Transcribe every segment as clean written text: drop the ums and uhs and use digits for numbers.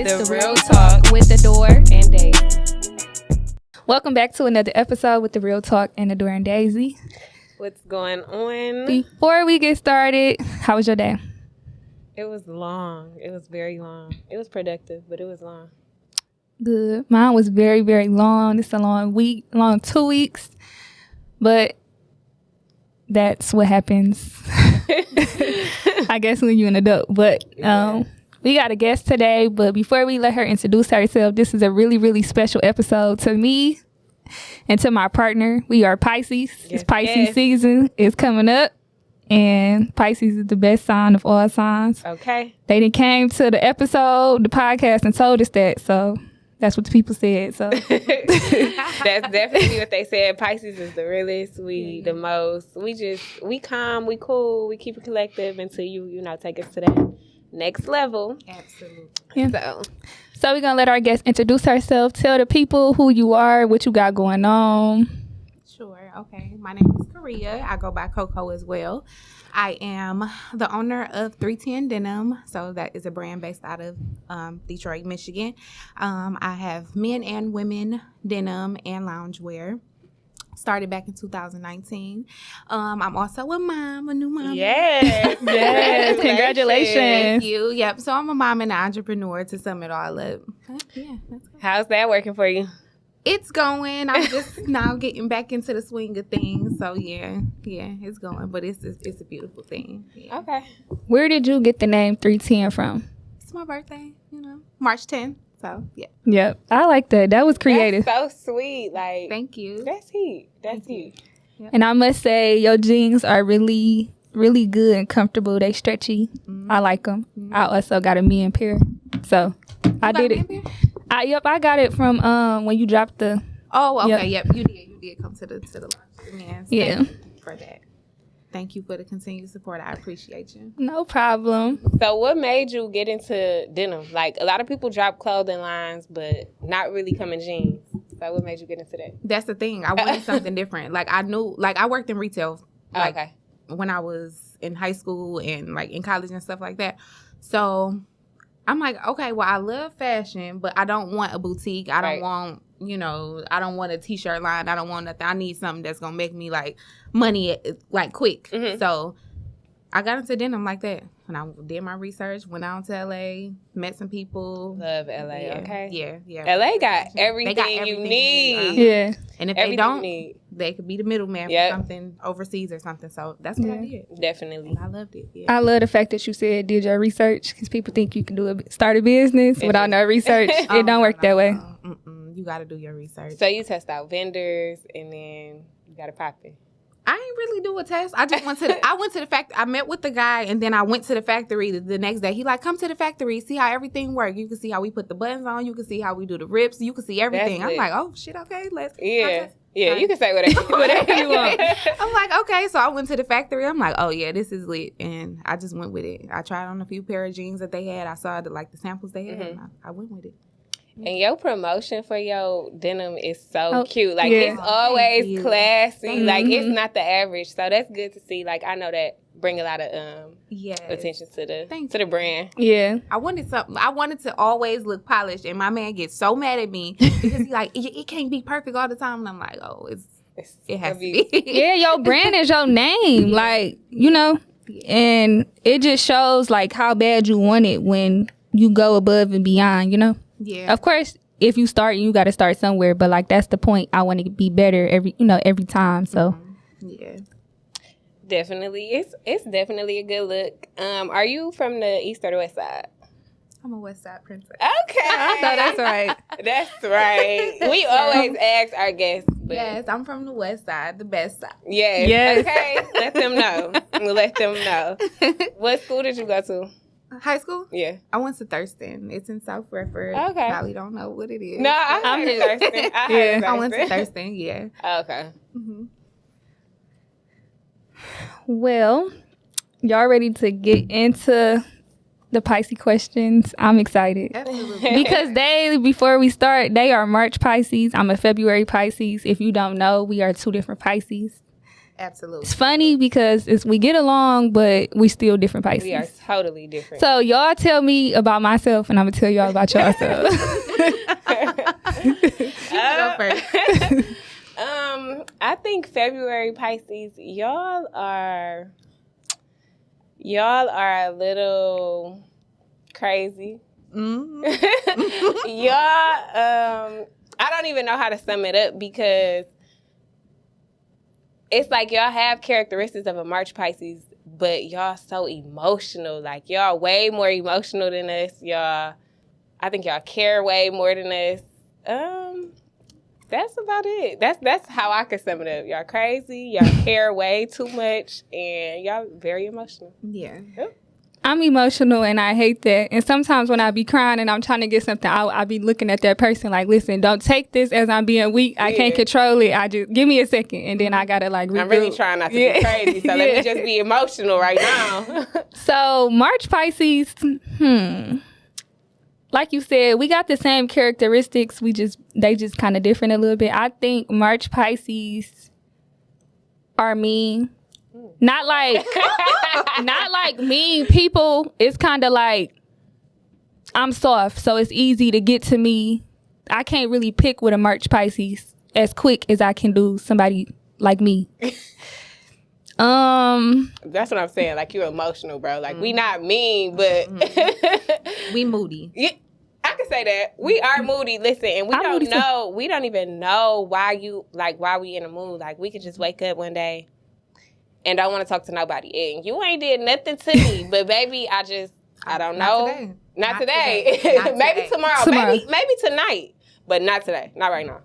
The Real Talk with Adore and Daisy. Welcome back to another episode with The Real Talk and Adore and Daisy. What's going on? Before we get started, how was your day? It was long. It was very long. It was productive, but it was long. Good. Mine was very, very long. It's a long 2 weeks. But that's what happens, I guess, when you're an adult. But we got a guest today. But before we let her introduce herself, this is a really, really special episode to me and to my partner. We are Pisces. Yes, It's Pisces season. It's coming up. And Pisces is the best sign of all signs. Okay. They done came to the episode, the podcast, and told us that. So that's what the people said. So That's definitely what they said. Pisces is the realest. The most. We calm, we cool, we keep it collective until you take us to that next level. Absolutely. Yeah. So we're going to let our guest introduce herself. Tell the people who you are, what you got going on. Sure. Okay. My name is Koria. I go by Coco as well. I am the owner of 310 Denim. So that is a brand based out of Detroit, Michigan. I have men and women denim and loungewear. Started back in 2019. I'm also a mom, a new mom. Yes. Yes. Congratulations. Thank you. Yep. So I'm a mom and an entrepreneur to sum it all up. Yeah. That's good. How's that working for you? It's going. I'm just now getting back into the swing of things. So yeah, it's going. But it's a beautiful thing. Yeah. Okay. Where did you get the name 310 from? It's my birthday, March 10th. So yeah. Yep. I like that. That was creative. That's so sweet. Like, Thank you. that's heat. That's heat. And I must say, your jeans are really, really good and comfortable. They stretchy. I like them. I also got a men pair. So I did it. I got it from when you dropped the. Oh, okay. Yep. You did come to the launch. Yes, Yeah. Thank you for that. Thank you for the continued support. I appreciate you. No problem. So what made you get into denim? Like, a lot of people drop clothing lines, but not really come in jeans. So what made you get into that? That's the thing. I wanted something different. Like I knew, like I worked in retail. Like, Okay. when I was in high school and like in college and stuff like that. So I'm like, okay, well, I love fashion, but I don't want a boutique. I don't want, I don't want a t-shirt line. I don't want nothing. I need something that's going to make me like money like quick. Mm-hmm. So I got into denim like that. When I did my research, went out to LA, met some people. Love LA, okay? Yeah. LA got everything, They got everything you you need. need. Yeah. And if Everything they don't, you need. they could be the middleman Yep. for something overseas or something. So that's what I did. Definitely. I loved it. Yeah. I love the fact that you said did your research because people think you can start a business without no research. It don't work that way. You got to do your research. So you test out vendors and then you got to pop it. I ain't really do a test. I just went to the factory. I met with the guy and then I went to the factory the next day. He like, come to the factory, see how everything works. You can see how we put the buttons on. You can see how we do the rips. You can see everything. That's I'm lit. like, oh shit, okay, let's. Yeah, you can say whatever you want. I'm like, okay. So I went to the factory. I'm like, oh yeah, this is lit. And I just went with it. I tried on a few pair of jeans that they had. I saw the samples they had. And I went with it. And your promotion for your denim is so cute. Like, yeah. it's always Thank you. classy. Like, it's not the average. So that's good to see. Like, I know that bring a lot of attention to the brand. Yeah. I wanted something. I wanted to always look polished, and my man gets so mad at me because he's like, it can't be perfect all the time. And I'm like, oh, it has to be. Yeah, your brand is your name. Like, and it just shows like how bad you want it when you go above and beyond, Yeah. Of course, if you start, you got to start somewhere. But like, that's the point. I want to be better every time. So Yeah. Definitely. It's definitely a good look. Are you from the east or the west side? I'm a West Side princess. Okay. I know that's right. That's right. We always ask our guests. But Yes, I'm from the West Side, the best side. Yes. Okay. Let them know. We'll let them know. What school did you go to? High school? Yeah. I went to Thurston. It's in South Redford. Okay. Probably don't know what it is. No, I'm here. Thurston. I heard I went to Thurston. Thurston, yeah. Okay. Mm-hmm. Well, y'all ready to get into the Pisces questions? I'm excited. Absolutely. Because before we start, they are March Pisces. I'm a February Pisces. If you don't know, we are two different Pisces. Absolutely. It's funny because we get along, but we still different Pisces. We are totally different. So y'all tell me about myself, and I'm gonna tell y'all about yourself. Go first. I think February Pisces, y'all are a little crazy. Mm-hmm. Y'all, I don't even know how to sum it up because it's like y'all have characteristics of a March Pisces, but y'all so emotional. Like y'all way more emotional than us. I think y'all care way more than us. That's about it. That's how I could sum it up. Y'all crazy. Y'all care way too much, and y'all very emotional. Yeah. Yep. I'm emotional and I hate that. And sometimes when I be crying and I'm trying to get something out, I be looking at that person like, listen, don't take this as I'm being weak. I can't control it. I just give me a second and then I gotta like regroup. I'm really trying not to be crazy, so let me just be emotional right now. So March Pisces, like you said, we got the same characteristics. They just kind of different a little bit. I think March Pisces are mean. Not like mean people. It's kind of like I'm soft, so it's easy to get to me. I can't really pick with a March Pisces as quick as I can do somebody like me. That's what I'm saying. Like, you're emotional, bro. Like, we not mean, but we moody. Yeah, I can say that. We are moody. Listen, and we don't even know why we in a mood. Like, we could just wake up one day and don't want to talk to nobody. And you ain't did nothing to me, but baby, I don't know. Not today. Maybe tomorrow. Maybe tonight. But not today. Not right now.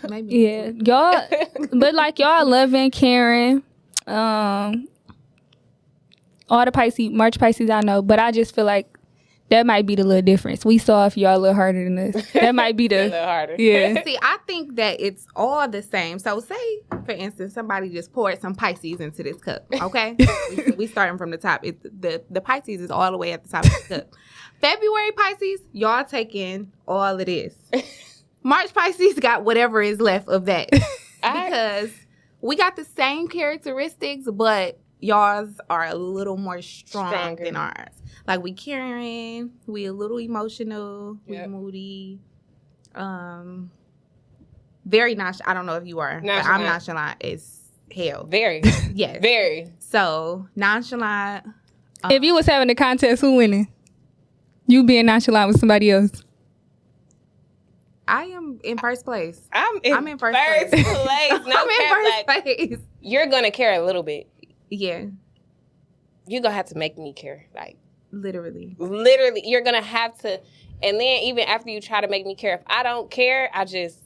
Maybe. Yeah. Y'all, but like y'all loving, caring, all the March Pisces I know, but I just feel like that might be the little difference. We soft, y'all a little harder than us. That might be a little harder. Yeah. See, I think that it's all the same. So say, for instance, somebody just poured some Pisces into this cup, okay? we starting from the top. The Pisces is all the way at the top of the cup. February Pisces, y'all taking all of this. March Pisces got whatever is left of that. Because we got the same characteristics, but y'all's are a little more stronger than ours. Like, we caring, we a little emotional, we moody, very nonchalant. I don't know if you are, but I'm nonchalant as hell. Very. Yes. Very. So, nonchalant. If you was having a contest, who winning? You being nonchalant with somebody else? I am in first place. I'm in first place. No, I'm in first place. You're going to care a little bit. Yeah. You're going to have to make me care. Like, Literally, you're going to have to. And then even after you try to make me care, if I don't care, I just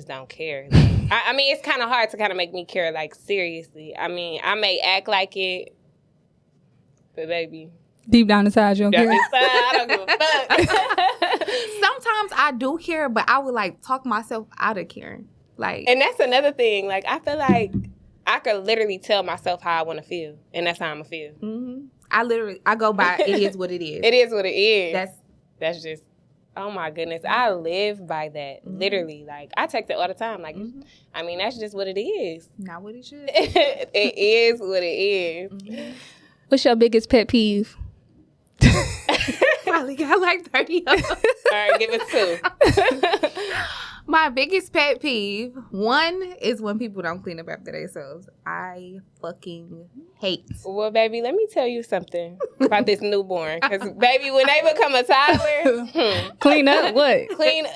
don't care. I mean, it's kind of hard to kind of make me care, like, seriously. I mean, I may act like it, but baby, deep down inside, you don't care. I don't give a fuck. Sometimes I do care, but I would like talk myself out of caring. Like, and that's another thing. Like, I feel like I could literally tell myself how I want to feel, and that's how I'm gonna feel. Mm-hmm. I go by it is what it is. It is what it is. That's just, oh my goodness. I live by that. Mm-hmm. Literally. Like, I text it all the time. Like, I mean, that's just what it is. Not what it should. It is what it is. Mm-hmm. What's your biggest pet peeve? Probably got like 30 of them. All right, give it 2. My biggest pet peeve, one is when people don't clean up after themselves. I fucking hate. Well, baby, let me tell you something about this newborn. Because, baby, when they become a toddler, clean up what? Clean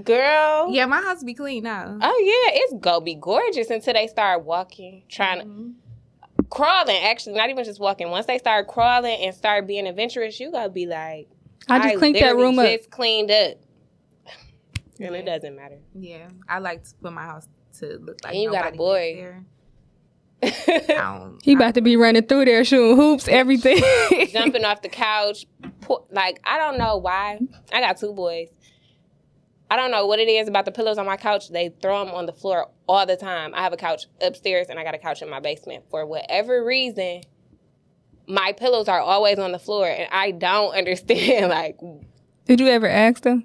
girl. Yeah, my house be clean now. Oh, yeah, it's gonna be gorgeous until they start walking, crawling, actually, not even just walking. Once they start crawling and start being adventurous, you gotta be like, I just cleaned that room up. Just cleaned up. And it doesn't matter. Yeah, I like to put my house to look like and you got a boy. He about to be running through there, shooting hoops, everything. Jumping off the couch. Like, I don't know why. I got 2 boys. I don't know what it is about the pillows on my couch. They throw them on the floor all the time. I have a couch upstairs and I got a couch in my basement. For whatever reason, my pillows are always on the floor and I don't understand. Like, did you ever ask them?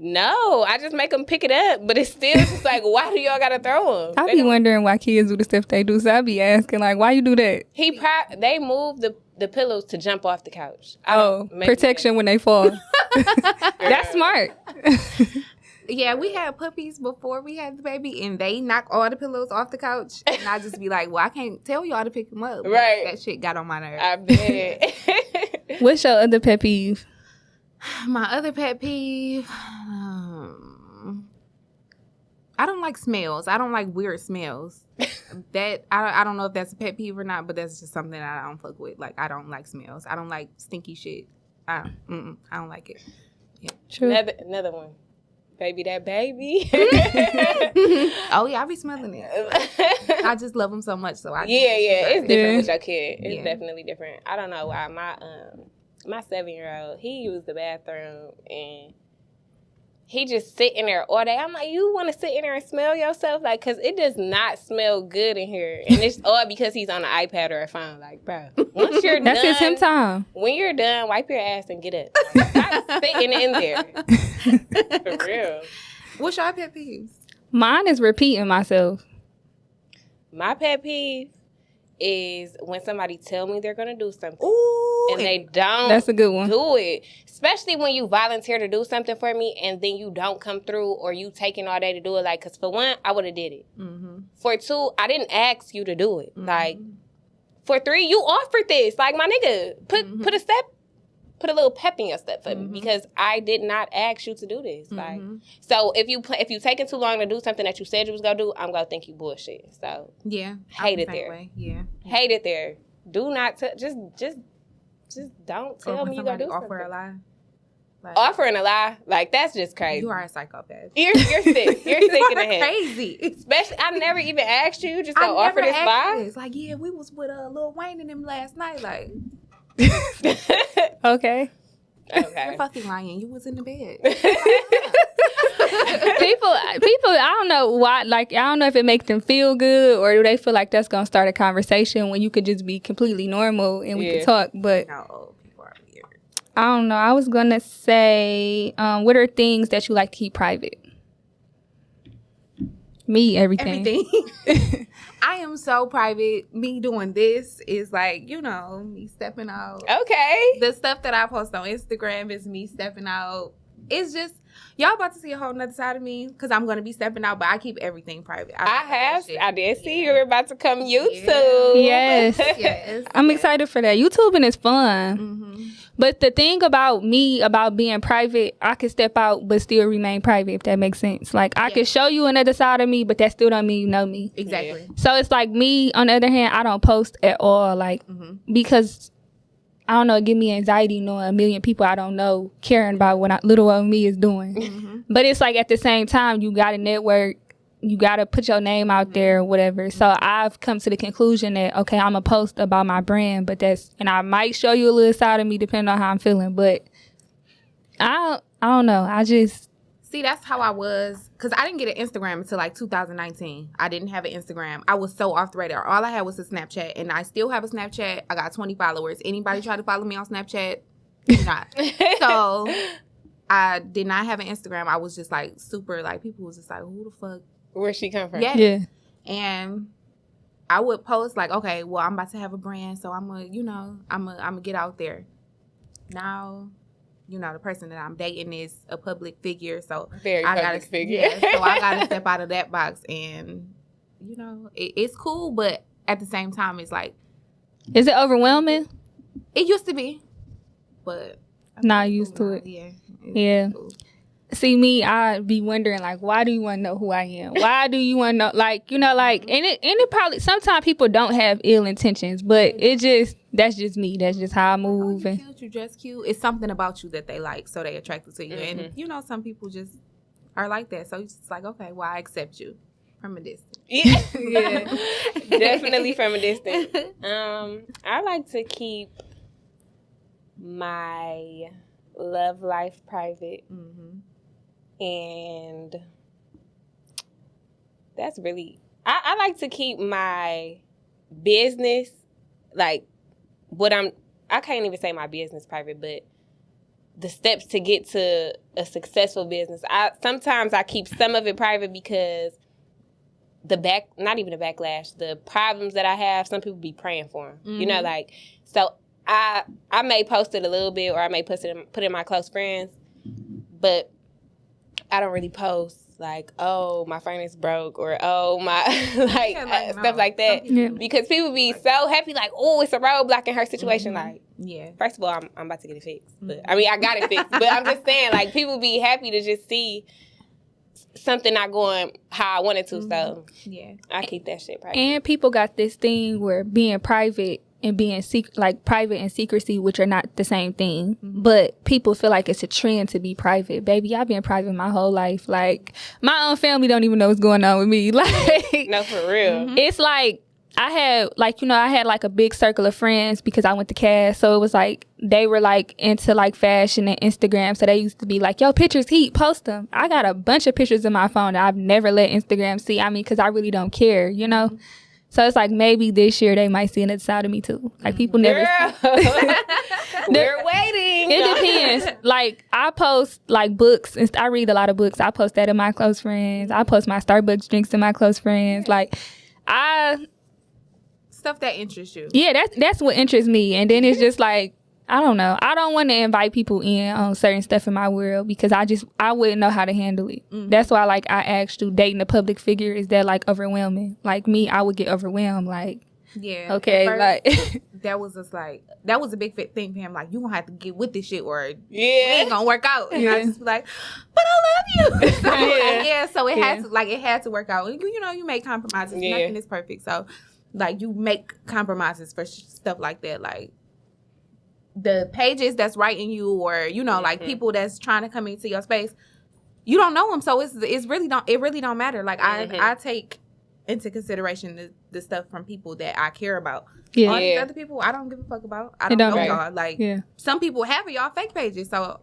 No, I just make them pick it up, but it's still just like, why do y'all gotta throw them? I be wondering why kids do the stuff they do, so I be asking, like, why you do that? They move the pillows to jump off the couch. Protection when they fall. That's smart. Yeah, we had puppies before we had the baby, and they knock all the pillows off the couch, and I just be like, well, I can't tell y'all to pick them up. Right. That shit got on my nerves. I bet. What's your other pet peeve? My other pet peeve, I don't like smells. I don't like weird smells. That I don't know if that's a pet peeve or not, but that's just something that I don't fuck with. Like, I don't like smells. I don't like stinky shit. I don't like it. Yeah. True. Another one. Baby, that baby. Oh yeah, I be smelling it. I just love them so much, so I. Yeah, it's different with your kid. It's definitely different. I don't know why my 7-year-old, he used the bathroom and he just sit in there all day. I'm like, you want to sit in there and smell yourself? Like, because it does not smell good in here. And it's all because he's on an iPad or a phone. Like, bro, once you're That's done. his him time. When you're done, wipe your ass and get up. Stop sitting in there. For real. What's your pet peeves? Mine is repeating myself. My pet peeve is when somebody tell me they're going to do something. Ooh, and they don't. That's a good one. Do it. Especially when you volunteer to do something for me and then you don't come through or you taking all day to do it. Like, because for one, I would have did it. Mm-hmm. For two, I didn't ask you to do it. Mm-hmm. Like, for three, you offered this. Like, my nigga, put a little pep in your step for me because I did not ask you to do this. Like, so if you taking too long to do something that you said you was gonna do, I'm gonna think you bullshit. So yeah, hate it there. Yeah, hate it there. Do not just don't tell me you gonna do offer something. A lie. Like, offering a lie, like that's just crazy. You are a psychopath. You're sick. You're sick in the head. Crazy. Especially, I never even asked you. Just don't offer this lie. This. Like, yeah, we was with Lil Wayne and them last night. Like. Okay. You're fucking lying. You was in the bed. people, I don't know why. Like, I don't know if it makes them feel good or do they feel like that's gonna start a conversation when you could just be completely normal and we could talk. But no, people are weird. I don't know. I was gonna say, what are things that you like to keep private? Me, everything. I am so private. Me doing this is like, me stepping out. Okay. The stuff that I post on Instagram is me stepping out. It's just, y'all about to see a whole nother side of me because I'm going to be stepping out, but I keep everything private. I did see you were about to come YouTube. Yes. I'm excited for that. YouTubing is fun. Mm-hmm. But the thing about me, about being private, I can step out but still remain private, if that makes sense. Like, I can show you another side of me, but that still don't mean you know me. Exactly. So it's like me, on the other hand, I don't post at all, like, because, I don't know, it give me anxiety knowing a million people I don't know caring about what little old me is doing. Mm-hmm. But it's like, at the same time, you got to network. You got to put your name out there or whatever. So I've come to the conclusion that, okay, I'm going to post about my brand, and I might show you a little side of me depending on how I'm feeling. But I don't know. I just... See, that's how I was. Because I didn't get an Instagram until like 2019. I didn't have an Instagram. I was so off the radar. All I had was a Snapchat. And I still have a Snapchat. I got 20 followers. Anybody try to follow me on Snapchat? Do not. So I did not have an Instagram. I was just like super, like, people was just like, who the fuck? Where'd she come from? Yeah. And I would post like, okay, well, I'm about to have a brand, so I'm gonna get out there. Now, the person that I'm dating is a public figure, so very public figure. Yeah, so I gotta step out of that box, and it's cool, but at the same time, it's like, is it overwhelming? It used to be, but not used to it. Yeah. Cool. See, me, I'd be wondering, like, why do you want to know who I am? Why do you want to know, like, and it probably, sometimes people don't have ill intentions, but that's just me. That's just how I move. You cute, you dress cute. It's something about you that they like, so they attracted to you. Mm-hmm. And, some people just are like that. So it's just like, okay, well, I accept you from a distance. Yeah, definitely from a distance. I like to keep my love life private. Mm-hmm. And that's really, I like to keep my business, like I can't even say my business private, but the steps to get to a successful business. Sometimes I keep some of it private because not even the backlash, the problems that I have, some people be praying for them. Mm-hmm. You know, like, so I may post it a little bit, or I may put it in my close friends, but I don't really post like, oh, my furnace broke, or oh, my stuff like that, because people be so happy, like, oh, it's a roadblock in her situation. Mm-hmm. Like, yeah, first of all, I'm about to get it fixed, but I mean, I got it fixed, but I'm just saying, like, people be happy to just see something not going how I wanted to. So yeah, I keep that shit private. And people got this thing where being private and being private and secrecy, which are not the same thing, but people feel like it's a trend to be private. Baby, I've been private my whole life. Like, my own family don't even know what's going on with me. Like, no, for real. It's like I had like a big circle of friends because I went to Cass, so it was like they were like into like fashion and Instagram, so they used to be like, yo, pictures heat, post them. I got a bunch of pictures in my phone that I've never let Instagram see. I mean, because I really don't care, you know. So it's like maybe this year they might see another side of me too. Like, people never We're waiting. It depends. Like, I post like books, and I read a lot of books. I post that in my close friends. I post my Starbucks drinks in my close friends. Like, stuff that interests you. Yeah, that's what interests me. And then it's just like, I don't know. I don't want to invite people in on certain stuff in my world because I wouldn't know how to handle it. Mm-hmm. That's why, like, I asked you, dating a public figure, is that like overwhelming? Like me, I would get overwhelmed. Like, yeah, okay, first, like that was a big thing for him. Like, you gonna have to get with this shit, or it ain't gonna work out. And I just be like, but I love you. So, so it had to work out. You know, you make compromises. Yeah. Nothing is perfect. So, like, you make compromises for stuff like that. Like, the pages that's writing you, or, you know, like, people that's trying to come into your space, you don't know them, so it really don't matter. Like, I take into consideration the stuff from people that I care about. All these other people, I don't give a fuck about. I don't know y'all. Like, some people have y'all fake pages, so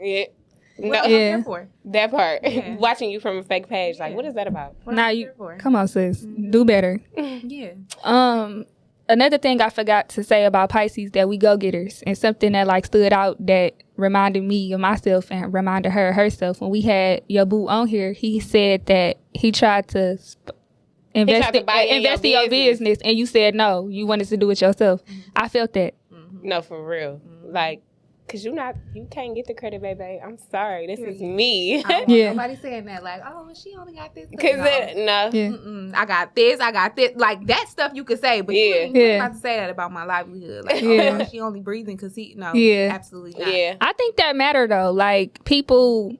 what are you here for? That part. Watching you from a fake page, like, what is that about? Now you come on, sis, do better. Yeah. Another thing I forgot to say about Pisces, that we go-getters, and something that like stood out that reminded me of myself and reminded her herself. When we had your boo on here, he said that he tried to invest in your business, and you said no, you wanted to do it yourself. I felt that. No, for real. Like, cause you can't get the credit, baby. I'm sorry, this is me. I don't want nobody saying that, like, oh, she only got this. I got this. Like, that stuff you could say, but you ain't about to say that about my livelihood. Like, oh, she only breathing because absolutely not. Yeah, I think that matter though. Like, people.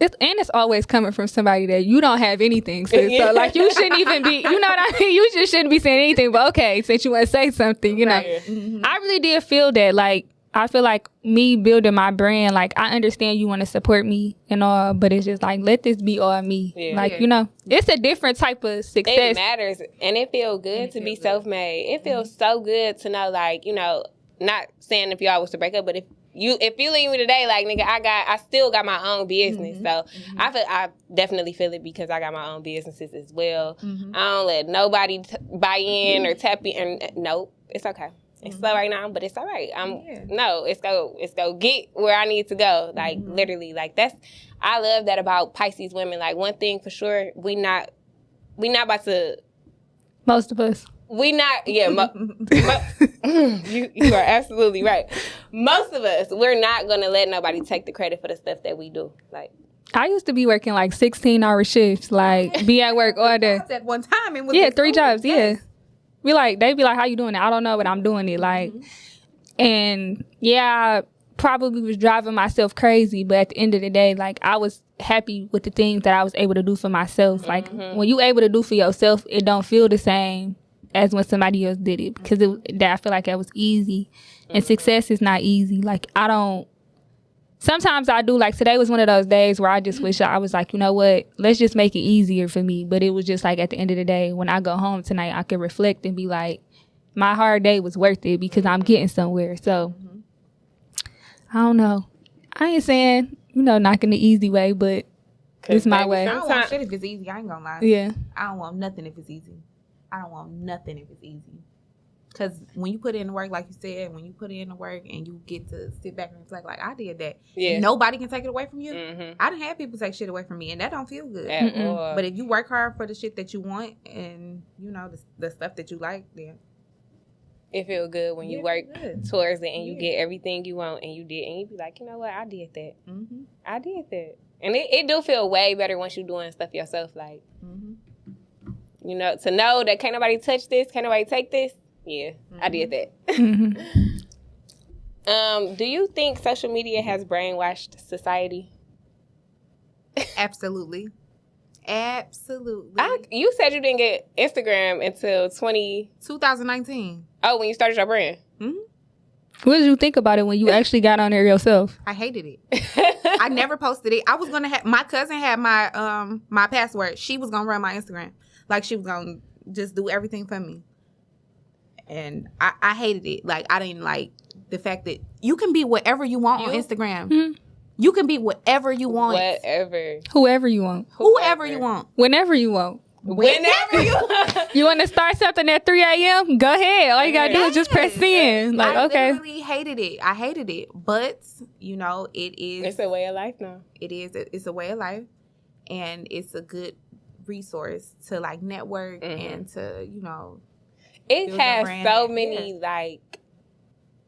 It's always coming from somebody that you don't have anything. So like, you shouldn't even be, you know what I mean? You just shouldn't be saying anything. But okay, since you want to say something, you know. I really did feel that. Like, I feel like me building my brand, like, I understand you want to support me and all, but it's just like, let this be all me. Like, you know, it's a different type of success. It matters, and it feels good to be self-made. It feels so good to know, like, you know, not saying if y'all was to break up, but if you leave me today, like, nigga, I still got my own business. So I definitely feel it because I got my own businesses as well. I don't let nobody buy in or tap in. Nope, it's okay. It's slow right now, but it's all right. It's go get where I need to go. Like, literally, like, I love that about Pisces women. Like, one thing for sure, we not about to. Most of us. We not, you are absolutely right. Most of us, we're not going to let nobody take the credit for the stuff that we do. Like, I used to be working like 16-hour shifts, like, be at work all day. At one time, it was 3 jobs, they be like, how you doing it? I don't know, but I'm doing it. Like, and I probably was driving myself crazy, but at the end of the day, like, I was happy with the things that I was able to do for myself. Like, when you able to do for yourself, it don't feel the same as when somebody else did it, because I feel like that was easy, and success is not easy. Like, sometimes I do, like, today was one of those days where I just wish I was like, you know what, let's just make it easier for me. But it was just like, at the end of the day, when I go home tonight, I can reflect and be like, my hard day was worth it because I'm getting somewhere. So I don't know, I ain't saying, you know, knocking the easy way, but it's my way. I don't want shit if it's easy. I ain't gonna lie. Yeah, I don't want nothing if it's easy. Because when you put in the work, like you said, when you put in the work and you get to sit back and reflect, like I did that. Yeah. Nobody can take it away from you. Mm-hmm. I done had people take shit away from me, and that don't feel good. At all. But if you work hard for the shit that you want and, the stuff that you like, then it feels good when you work towards it and you get everything you want and you be like, you know what, I did that. Mm-hmm. I did that. And it do feel way better once you're doing stuff yourself. Like, to know that can't nobody touch this, can't nobody take this. Yeah, I did that. Do you think social media has brainwashed society? Absolutely. You said you didn't get Instagram until 2019. Oh, when you started your brand? Mm-hmm. What did you think about it when you actually got on there yourself? I hated it. I never posted it. I was gonna have my cousin had my my password. She was gonna run my Instagram. Like she was gonna just do everything for me. And I hated it. Like I didn't like the fact that you can be whatever you want on Instagram. Mm-hmm. You can be whatever you want. Whoever you want. Whoever you want. Whenever you want. Whenever you want. You want to start something at 3 a.m.? Go ahead. All you got to do is just press in. Like, I okay. literally hated it. I hated it. But, it is. It's a way of life now. It is. It's a way of life. And it's a good resource to, like, network and to, It has so many,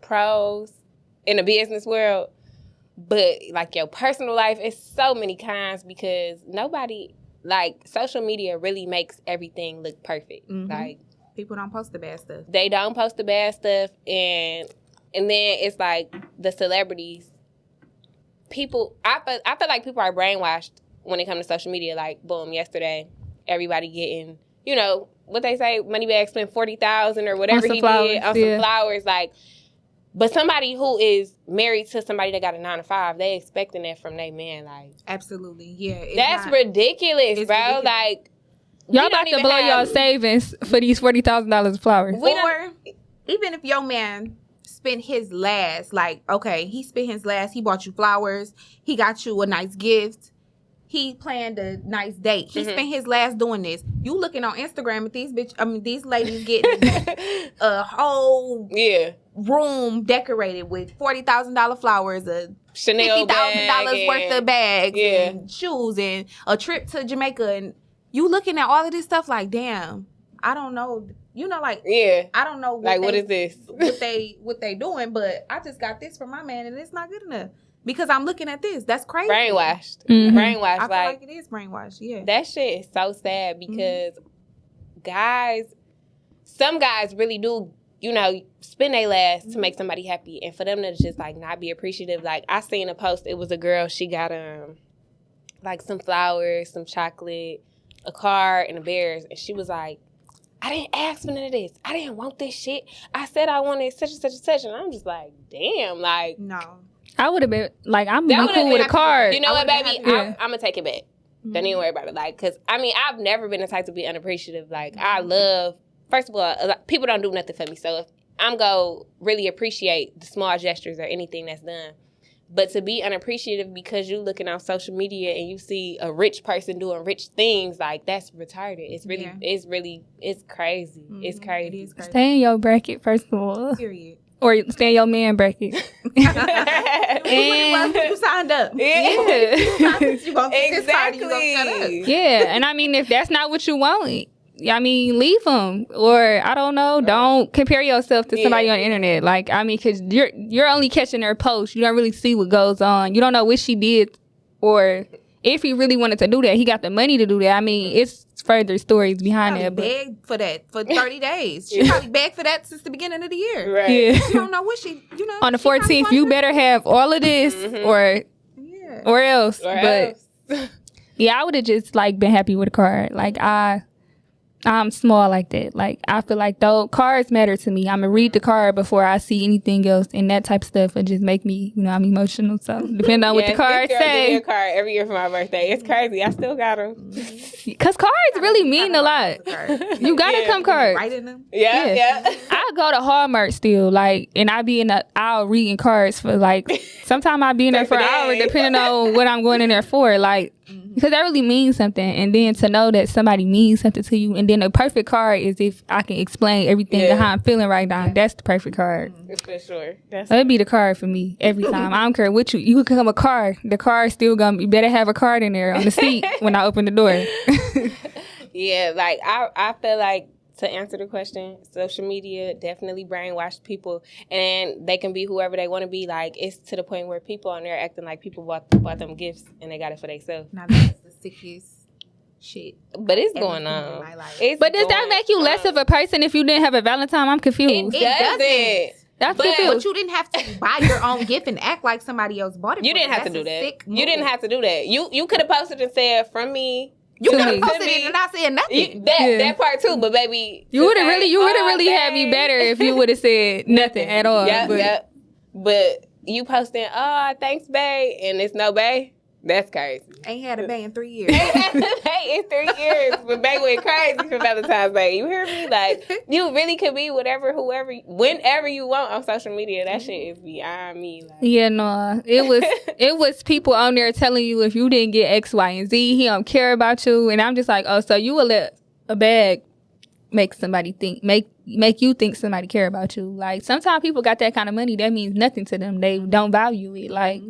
pros in the business world. But, your personal life is so many cons because nobody... social media really makes everything look perfect. Mm-hmm. People don't post the bad stuff. They don't post the bad stuff, and then it's the celebrities. I feel like people are brainwashed when it comes to social media. Boom, yesterday, everybody getting, what they say, Moneybag spent $40,000 or whatever he did on some flowers. But somebody who is married to somebody that got a 9-to-5, they expecting that from their man. Absolutely, yeah. That's ridiculous, bro. Ridiculous. Y'all about to blow y'all savings for these $40,000 of flowers. Or even if your man spent his last, he spent his last, he bought you flowers, he got you a nice gift, he planned a nice date. He spent his last doing this. You looking on Instagram at these ladies getting a whole room decorated with $40,000 flowers, Chanel $50,000 worth of bags and shoes, and a trip to Jamaica, and you looking at all of this stuff like, damn, I don't know, I don't know what is this? what they doing, but I just got this from my man and it's not good enough. Because I'm looking at this. That's crazy. Brainwashed. Mm-hmm. Brainwashed. I feel like it is brainwashed, yeah. That shit is so sad because some guys really do, spend their last to make somebody happy. And for them to just, not be appreciative. I seen a post. It was a girl. She got, some flowers, some chocolate, a car, and a Bears. And she was like, I didn't ask for none of this. I didn't want this shit. I said I wanted such and such and such. And I'm just like, damn, no. I would have been I'm gonna be cool with a card. You know what, baby? I'm gonna take it back. Don't even worry about it. Because I've never been the type to be unappreciative. I love. First of all, people don't do nothing for me. So if I'm gonna really appreciate the small gestures or anything that's done, but to be unappreciative because you looking on social media and you see a rich person doing rich things, that's retarded. It's really, it's crazy. Mm-hmm. It's crazy. Stay in your bracket first of all. Period. Or stay in your man bracket. And you signed up. Yeah. You gonna exactly. Yeah, and if that's not what you want, leave them. Or I don't know, don't compare yourself to somebody on the internet. Because you're only catching their post. You don't really see what goes on. You don't know what she did, or if he really wanted to do that, he got the money to do that. It's further stories behind that. But begged for that for 30 days. She probably begged for that since the beginning of the year. Right. Yeah. You don't know what she, on the 14th, you better have all of this or else. Yeah, I would have just been happy with a card. I'm small like that. I feel like though cards matter to me. I'm gonna read the card before I see anything else, and that type of stuff would just make me, I'm emotional. So depending on what the card say. Give me a card every year for my birthday. It's crazy. I still got them. Cause cards really mean a lot. You gotta come cards. Right in them. Yeah. I go to Hallmark still, and I be in the aisle reading cards for sometimes I be in there for an hour depending on what I'm going in there for. Because that really means something. And then to know that somebody means something to you. And then the perfect card is if I can explain everything and how I'm feeling right now. That's the perfect card. For sure. That'd be the card for me every time. I don't care what you could come a card. The card still you better have a card in there on the seat when I open the door. Yeah, like I feel like, to answer the question, social media definitely brainwashed people, and they can be whoever they want to be. Like, it's to the point where people on there acting like people bought them gifts and they got it for themselves. Now that's the sickest shit. But it's going on. But does that make you less of a person if you didn't have a Valentine? I'm confused. It doesn't. That's but confused. you didn't have to buy your own gift and act like somebody else bought it. You didn't have to do that. You didn't have to do that. You could have posted and said, from me. You could have posted it and not said nothing. That part too, but baby, you would have really had me better if you would have said nothing at all. Yep. But you posting, thanks, babe, and it's no babe. That's crazy. Ain't had a bae in 3 years. Ain't had a bae in 3 years, but babe went crazy for Valentine's Day. You hear me? Like, you really could be whatever, whoever, whenever you want on social media. That shit is beyond me. Like. Yeah, no, it was people on there telling you if you didn't get X, Y, and Z, he don't care about you. And I'm just like, oh, so you will let a bag make somebody think, make you think somebody care about you. Like, sometimes people got that kind of money that means nothing to them. They don't value it. Like.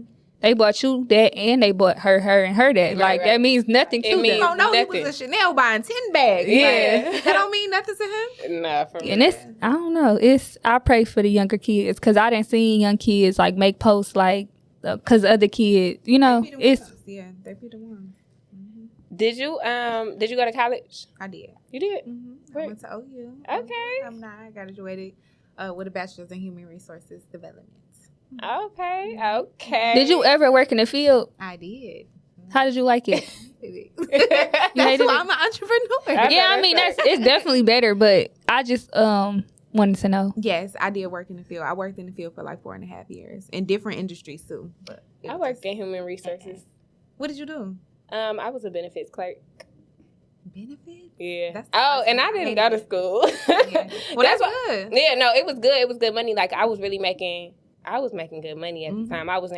They bought you that and they bought her and her that. Like, that means nothing to them. You don't know he was a Chanel buying 10 bags. Yeah. Like, that don't mean nothing to him? Nah, for me. And I don't know. I pray for the younger kids because I didn't see young kids, like, make posts, like, because other kids, you know, it's... Yeah, they be the ones. Mm-hmm. Did you go to college? I did. You did? Mm-hmm. I went to OU. Okay. I graduated with a bachelor's in human resources development. Okay. Did you ever work in the field? I did. How did you like it? That's why I'm an entrepreneur. Yeah, I mean, it's definitely better, but I just wanted to know. Yes, I did work in the field. I worked in the field for like 4.5 years in different industries too. But I worked in human resources. What did you do? I was a benefits clerk. Benefits? Yeah. And I didn't go to school. Yeah. Well, that's good. Yeah, no, it was good. It was good money. Like, I was making good money at the time. I was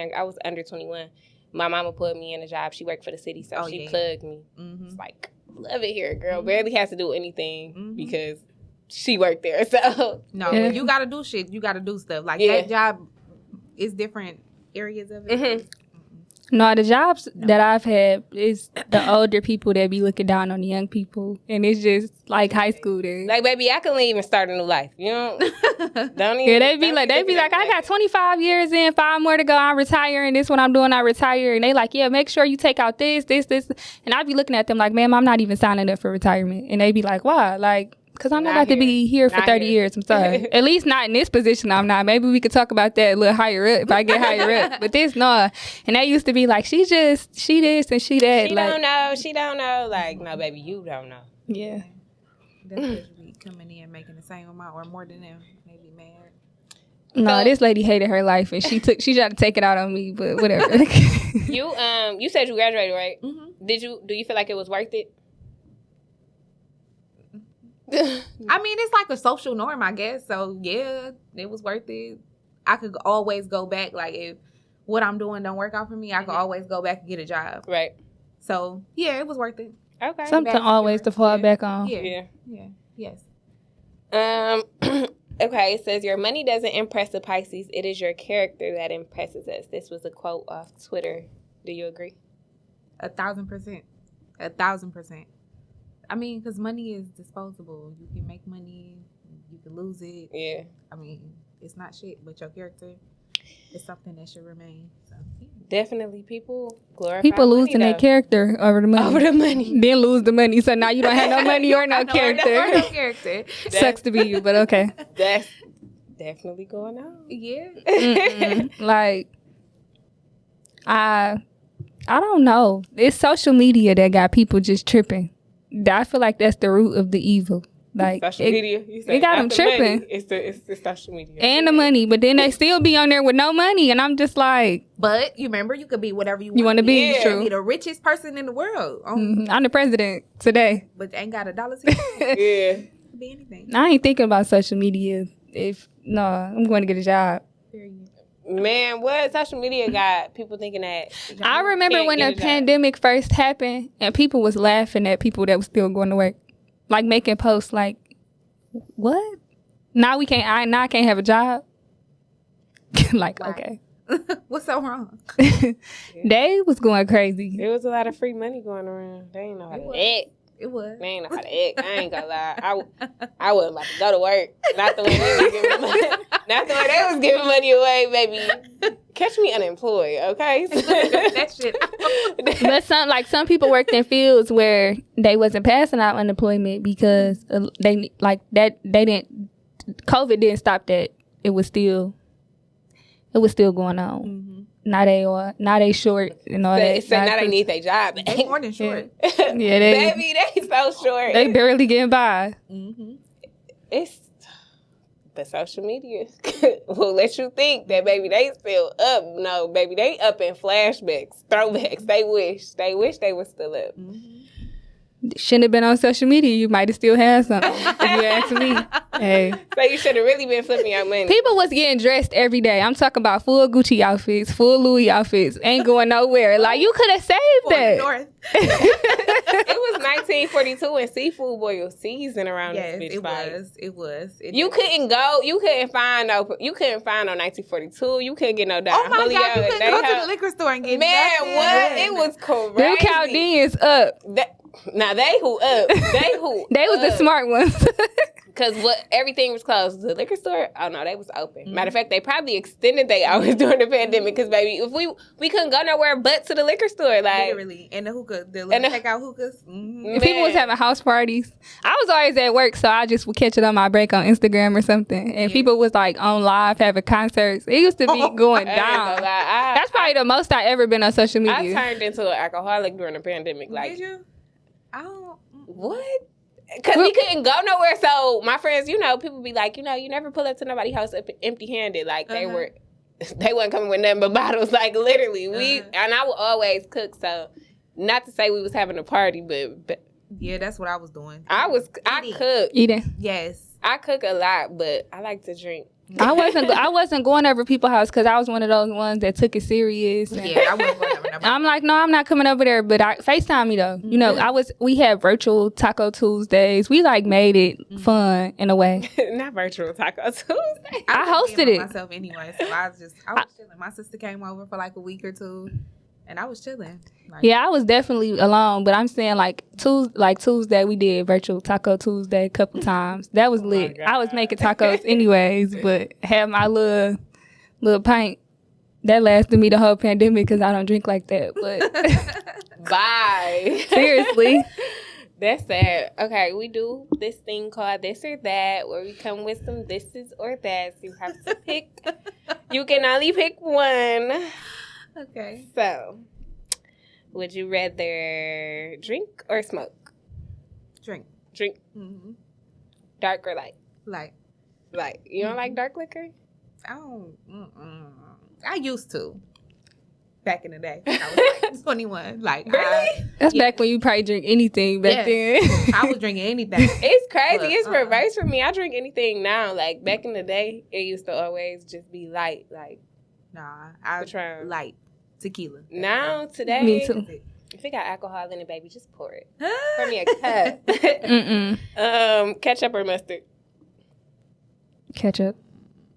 under 21. My mama put me in a job. She worked for the city, so she plugged me. Mm-hmm. It's like, love it here, girl. Mm-hmm. Barely has to do anything because she worked there. So when you gotta do shit, you gotta do stuff. Like that job is different areas of it. Mm-hmm. No, the jobs that I've had is the older people that be looking down on the young people, and it's just like high school there. Like, baby, I can leave and start a new life. You know, don't even. Yeah, they be like, I got 25 years in, 5 more to go. I'm retiring. This what I'm doing. I retire, and they like, yeah, make sure you take out this, and I be looking at them like, ma'am, I'm not even signing up for retirement, and they be like, why, like. Because I'm not about to be here for 30 years. I'm sorry. At least not in this position, I'm not. Maybe we could talk about that a little higher up if I get higher up. But this, no. And they used to be like, she this and she that. She don't know. Like, no, baby, you don't know. Yeah. That's because you be coming in making the same amount or more than them. They be mad. No, this lady hated her life and she tried to take it out on me, but whatever. You said you graduated, right? Mm-hmm. Do you feel like it was worth it? I mean, it's like a social norm, I guess. So yeah, it was worth it. I could always go back. Like, if what I'm doing don't work out for me, I could always go back and get a job. Right. So yeah, it was worth it. Okay. Something always to fall back on. Yeah. Yes. Okay, it says your money doesn't impress the Pisces. It is your character that impresses us. This was a quote off Twitter. Do you agree? 1,000%. 1,000%. I mean, because money is disposable. You can make money, you can lose it. Yeah. I mean, it's not shit, but your character is something that should remain. So, yeah. Definitely, people glorify people money, losing their character over the money. Then lose the money, so now you don't have no money or no character. Sucks to be you, but okay. That's definitely going on. Yeah. Like, I don't know. It's social media that got people just tripping. I feel like that's the root of the evil. Like, social media, it got them tripping. Money. It's the social media and the money, but then they still be on there with no money, and I'm just like. But you remember, you could be whatever you want to be. You True. could be the richest person in the world. I'm the president today, but ain't got $1 to yeah. Could be anything. I ain't thinking about social media. I'm going to get a job. Period. Man, what social media got people thinking that? I remember when the pandemic first happened and people was laughing at people that was still going to work, like making posts like, "What? Now we can't. Now I can't have a job." Like, wow. Okay, what's so wrong? They was going crazy. There was a lot of free money going around. They ain't know how to act. It was. They ain't know how to act. I ain't gonna lie. I wasn't about to go to work. Not the way they was giving money. Not the way they was giving money away, baby. Catch me unemployed, okay? That shit. But some people worked in fields where they wasn't passing out unemployment because they didn't. COVID didn't stop that. It was still going on. Mm-hmm. Now they short and all that. So now they need their job. They more than short. Yeah, baby, they so short. They barely getting by. Mm-hmm. It's the social media will let you think that baby they still up. No, baby, they up in flashbacks, throwbacks. They wish they were still up. Mm-hmm. Shouldn't have been on social media. You might have still had something. If you ask me. Hey. So you should have really been flipping your money. People was getting dressed every day. I'm talking about full Gucci outfits, full Louis outfits. Ain't going nowhere. Like, you could have saved that. North. It was 1942 and seafood boil season around this bitch. It was. You couldn't go. You couldn't find no 1942. You couldn't get no down. Oh my God! You couldn't go to the liquor store and get nothing. What? It was crazy. Them Chaldeans up. Now they who up. They was the smart ones. Because everything was closed. The liquor store, oh no, they was open. Mm-hmm. Matter of fact, they probably extended their hours during the pandemic. Because baby, if we couldn't go nowhere but to the liquor store, like literally, and the hookah, the little takeout hookahs. Mm-hmm. People was having house parties. I was always at work, so I just would catch it on my break on Instagram or something. And people was like on live having concerts. It used to be going down. That's probably the most I ever been on social media. I turned into an alcoholic during the pandemic. Like, did you? I don't. What? Because we couldn't go nowhere. So my friends, people be like, you never pull up to nobody's house empty-handed. Like, they wasn't coming with nothing but bottles. Like, literally. And I would always cook. So not to say we was having a party, but yeah, that's what I was doing. I cook. Eating. Yes. I cook a lot, but I like to drink. I wasn't going over people's house because I was one of those ones that took it serious. Yeah, I wasn't going over nobody. I'm like, no, I'm not coming over there. But FaceTime me though. Mm-hmm. We had virtual Taco Tuesdays. We made it fun in a way. Not virtual Taco Tuesday. I hosted it myself anyway, so I was chilling. My sister came over for like a week or two, and I was chilling. Yeah, I was definitely alone, but I'm saying Tuesday we did virtual Taco Tuesday a couple times. That was lit. I was making tacos anyways, but had my little pint. That lasted me the whole pandemic because I don't drink like that. But bye. Seriously. That's sad. Okay, we do this thing called This or That, where we come with some thises or that's. You have to pick. You can only pick one. Okay. So, would you rather drink or smoke? Drink. Mm-hmm. Dark or light? Light. You don't like dark liquor? I don't. I used to. Back in the day. I was 21. Really? That's back when you probably drink anything back then. I was drinking anything. It's crazy. It's reverse for me. I drink anything now. Like, back in the day, it used to always just be light. Like, nah, I try light. Tequila. Now, today, me too. If it got alcohol in it, baby, just pour it. Pour me a cup. Ketchup or mustard? Ketchup.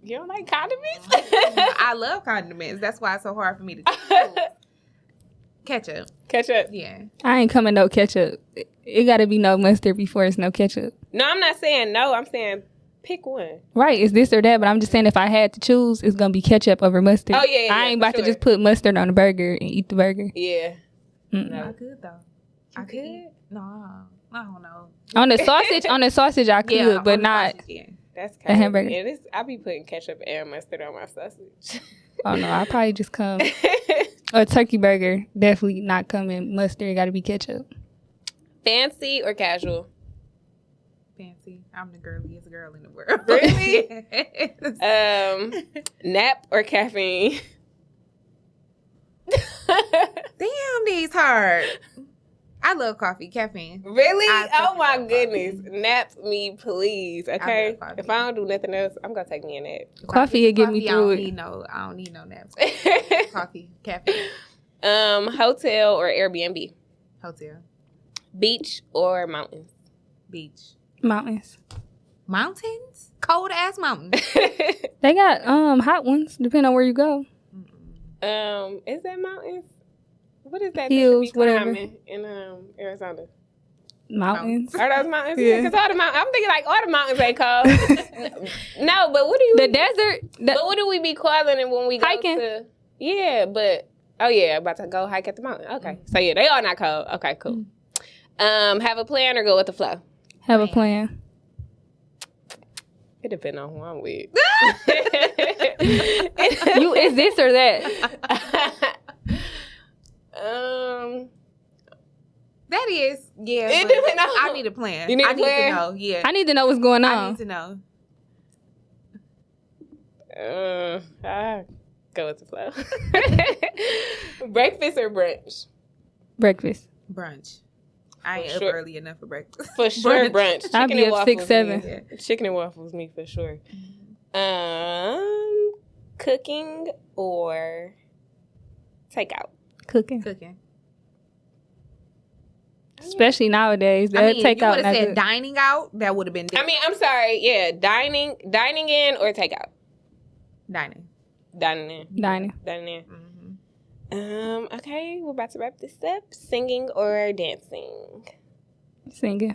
You don't like condiments? I love condiments. That's why it's so hard for me to choose. Ketchup. Yeah. I ain't coming no ketchup. It got to be no mustard before it's no ketchup. No, I'm not saying no. I'm saying pick one. Right, it's this or that, but I'm just saying if I had to choose, it's going to be ketchup over mustard. Oh, yeah, I ain't about to just put mustard on a burger and eat the burger. Yeah. No. I could, though. I could? No, I don't know. On the sausage, I could, but not... That's a hamburger. Yeah, I be putting ketchup and mustard on my sausage. Oh, no, I probably just come... A turkey burger, definitely not coming mustard. It got to be ketchup. Fancy or casual? Fancy. I'm the girliest girl in the world. Really? Yes. Nap or caffeine? Damn, these hard. I love coffee, caffeine. Really? I Oh my love goodness. Nap me, please. Okay. love coffee. If I don't do nothing else, I'm gonna take me a nap. Coffee will get me through it. I don't need no naps. Coffee, caffeine. Hotel or Airbnb? Hotel. Beach or mountains? Beach. Mountains. Mountains? Cold ass mountains. They got hot ones, depending on where you go. Is that mountains? What is that? Hills, that whatever. in Arizona. Mountains. Are those mountains? Yeah. Because all the mountains. I'm thinking like all the mountains ain't cold. No, but what do you? The desert. But what do we be calling it when we go Hiking. to? Yeah, but about to go hike at the mountain. Okay, so yeah, they are not cold. Okay, cool. Have a plan or go with the flow? Have a plan. It depends on who I'm with. You is this or that? That is, yeah. It but depends on- I need a plan. You need a I need plan? to know, yeah. I need to know what's going I on. need to know. I go with the flow. Breakfast or brunch? Breakfast. Brunch. I ain't For up sure. early enough for breakfast. For sure, brunch. I'll Chicken be and up waffles 6, 7. me. Chicken and waffles me for sure. Cooking or takeout? Cooking. Cooking. Especially nowadays. I That mean, takeout you would not have said good. dining out. That would have been different. I'm sorry. Yeah, dining in or takeout? Dining. Dining in. Dining. Dining in. Mm-hmm. Okay, we're about to wrap this up. Singing or dancing? Singing.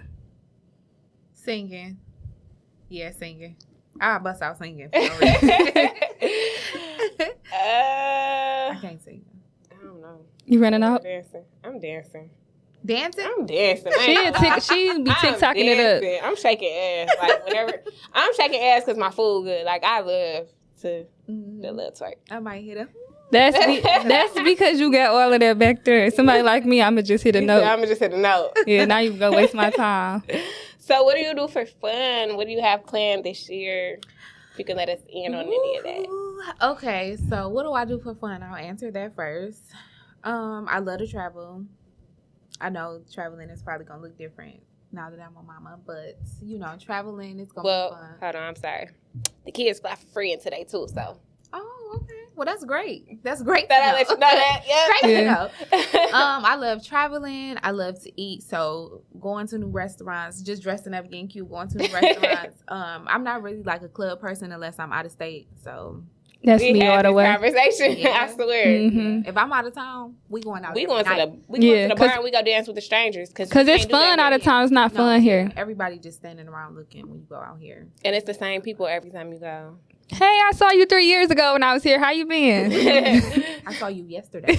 Singing. Yeah, singing. I'll bust out singing. I can't sing. don't know. You running out? Dancing. I'm dancing. Dancing? I'm dancing. She be TikToking it up. I'm shaking ass. Like whenever I'm shaking ass because my food good. Like I love to the little twerk. I might hit him. That's because you got all of that back there. Somebody like me, I'ma just hit a note. I'm just hit a note. Yeah, now you go waste my time. So what do you do for fun? What do you have planned this year? If you can let us in on any of that. Okay, so what do I do for fun? I'll answer that first. I love to travel. I know traveling is probably gonna look different now that I'm a mama, but traveling is gonna be fun. Hold on, I'm sorry. The kids fly for free in today too, so. Oh, okay. Well, that's great. That's great. That I let you know that. Yeah. Great to know. I love traveling. I love to eat. So going to new restaurants, just dressing up, getting cute, going to new restaurants. I'm not really like a club person unless I'm out of state. So that's me all the way. Conversation. Yeah. I swear. Mm-hmm. if I'm out of town, we going out. We going to the Yeah, bar and we go dance with the strangers because it's fun out of town. It's not fun here. Everybody just standing around looking when you go out here. And it's the same people every time you go. Hey, I saw you 3 years ago when I was here. How you been? I saw you yesterday.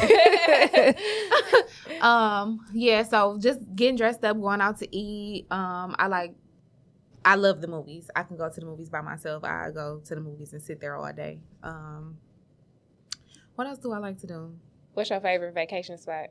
Yeah, so just getting dressed up, going out to eat. I love the movies. I can go to the movies by myself. I go to the movies and sit there all day. What else do I like to do? What's your favorite vacation spot?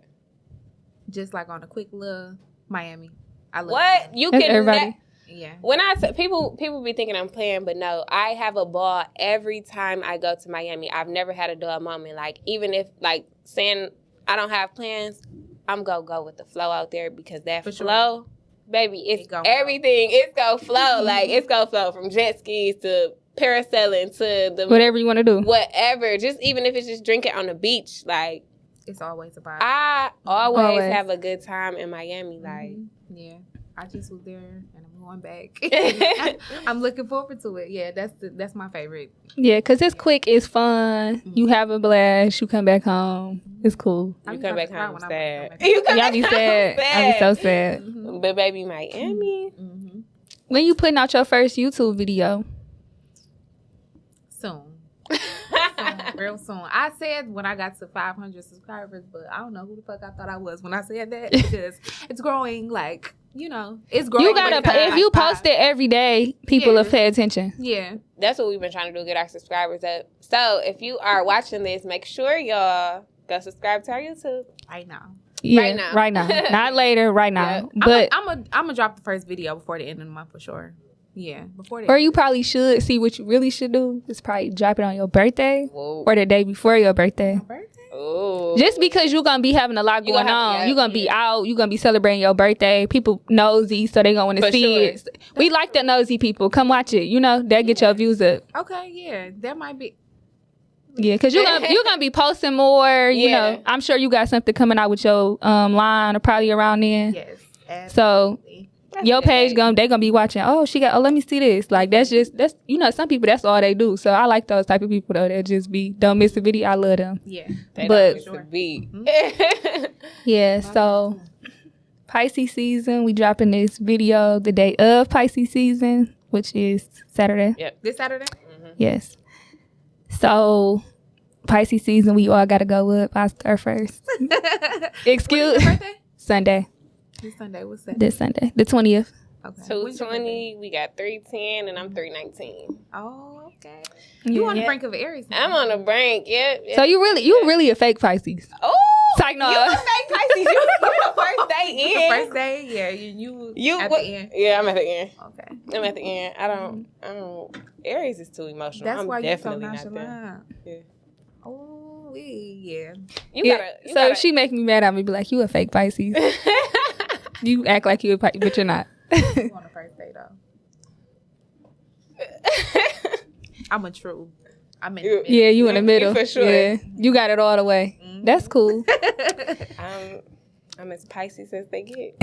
Just like on a quick little Miami. I love What? Miami. You That's can everybody. Yeah. When people be thinking I'm playing, but no, I have a ball every time I go to Miami. I've never had a dull moment. Like even if like saying I don't have plans, I'm gonna go with the flow out there because that For sure. flow, baby, it's go everything. It's gonna flow. Like it's gonna flow from jet skis to parasailing to the Whatever you want to do. whatever. Just even if it's just drinking on the beach, like It's always a vibe. I always Always. have a good time in Miami. Like. Yeah. I just was there and I'm going back. I'm looking forward to it. Yeah, that's my favorite. Yeah, because it's quick. It's fun. You have a blast. You come back home. It's cool. You come back home sad. Y'all be sad. I be so sad. But baby, Miami. Mm-hmm. When you putting out your first YouTube video? Soon, real soon. I said when I got to 500 subscribers, but I don't know who the fuck I thought I was when I said that because it's growing like, it's growing. You gotta if you post it every day, people will pay attention. Yeah. That's what we've been trying to do, get our subscribers up. So if you are watching this, make sure y'all go subscribe to our YouTube. Right now. Yeah, right now. Not later, right now. But I'm gonna drop the first video before the end of the month for sure. Yeah, before that. or you probably should see what you really should do is probably drop it on your birthday Whoa. or the day before your birthday. My birthday? Ooh. Just because you're gonna be having a lot going on, you're gonna be out, you're gonna be celebrating your birthday. People nosy, so they gonna want to see it. We like the nosy people. Come watch it. You know, that get your views up. Okay, yeah, that might be. Yeah, because you're gonna be posting more. You know, I'm sure you got something coming out with your line or probably around then. Yes, absolutely. So your page they gonna be watching. Oh, let me see this. Like that's you know, some people that's all they do. So I like those type of people though. That just don't miss a video. I love them. Yeah, they don't miss a beat. Yeah, so Pisces season. We dropping this video the day of Pisces season, which is Saturday. Yep, this Saturday. Mm-hmm. Yes. So Pisces season, we all gotta go up. I'll start first. Excuse your birthday? Sunday. This Sunday, what's that? This Sunday, the 20th. Okay. 220, we got 310, and I'm 319. Oh, okay. You on the brink of Aries now. I'm on the brink, So you really a fake Pisces. Oh, like no. You a fake Pisces. You the first day in. The first day, yeah. You at the end. Yeah, I'm at the end. Okay. I'm at the end. I don't. Aries is too emotional. That's why you're so definitely nonchalant. Yeah. Oh, yeah. You gotta, she make me mad at me, be like, you a fake Pisces. You act like you a Pisces, but you're not. You on the first day, though. I'm a true. I'm in the middle. Yeah, you in the middle. For sure. Yeah, you got it all the way. Mm-hmm. That's cool. I'm as Pisces as they get.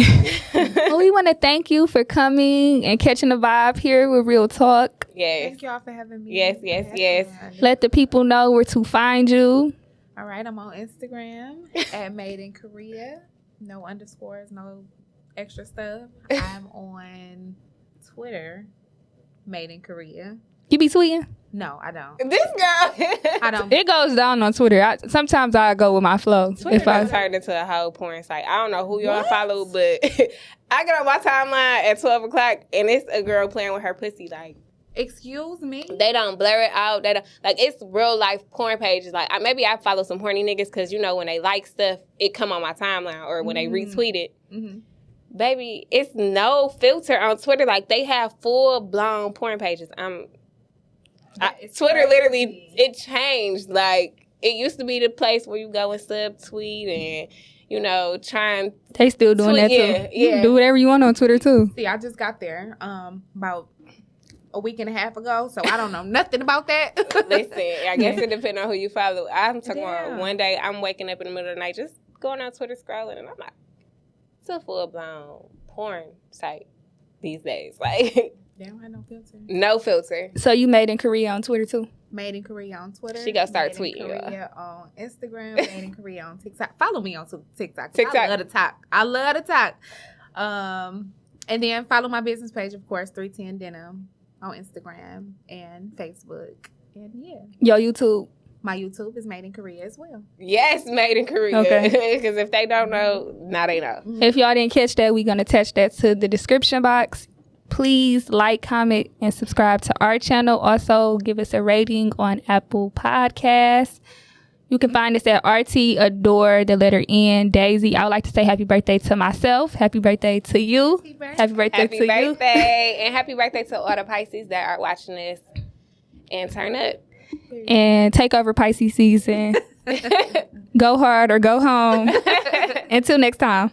Well, we want to thank you for coming and catching the vibe here with Real Talk. Yes. Thank y'all for having me. Yes. Let the people know where to find you. All right, I'm on Instagram at Made in Korea. No underscores, no extra stuff. I'm on Twitter, Made in Korea. You be tweeting? No, I don't. This girl. I don't. It goes down on Twitter. Sometimes I go with my flow. Twitter turned into a whole porn site. I don't know who y'all follow, but I get on my timeline at 12 o'clock and it's a girl playing with her pussy. Like, excuse me? They don't blur it out. They don't, like, it's real life porn pages. Like, maybe I follow some horny niggas because, you know, when they like stuff, it come on my timeline or when they retweet it. Mm-hmm. Baby, it's no filter on Twitter. Like, they have full-blown porn pages. Twitter literally, it changed. Like, it used to be the place where you go and subtweet and, you know, try and... They still doing that, too. Yeah. You can do whatever you want on Twitter, too. See, I just got there about a week and a half ago, so I don't know nothing about that. Listen, I guess it depends on who you follow. I'm talking about one day I'm waking up in the middle of the night just going on Twitter scrolling, and I'm like, it's a full-blown porn site these days. Like... They don't have no filter. No filter. So you Made in Korea on Twitter too? Made in Korea on Twitter. She gonna start Made tweeting. in Korea on Instagram. Made in Korea on TikTok. Follow me on TikTok. I love to talk. And then follow my business page, of course, 310 Denim on Instagram and Facebook. And Yo, YouTube. My YouTube is Made in Korea as well. Yes, Made in Korea. Okay. Because if they don't know, now they know. If y'all didn't catch that, we're gonna attach that to the description box. Please like, comment, and subscribe to our channel. Also, give us a rating on Apple Podcasts. You can find us at RT Adore, the letter N, Daisy. I would like to say happy birthday to myself. Happy birthday to you. Happy birthday to you. And happy birthday to all the Pisces that are watching this. And turn up. And take over Pisces season. Go hard or go home. Until next time.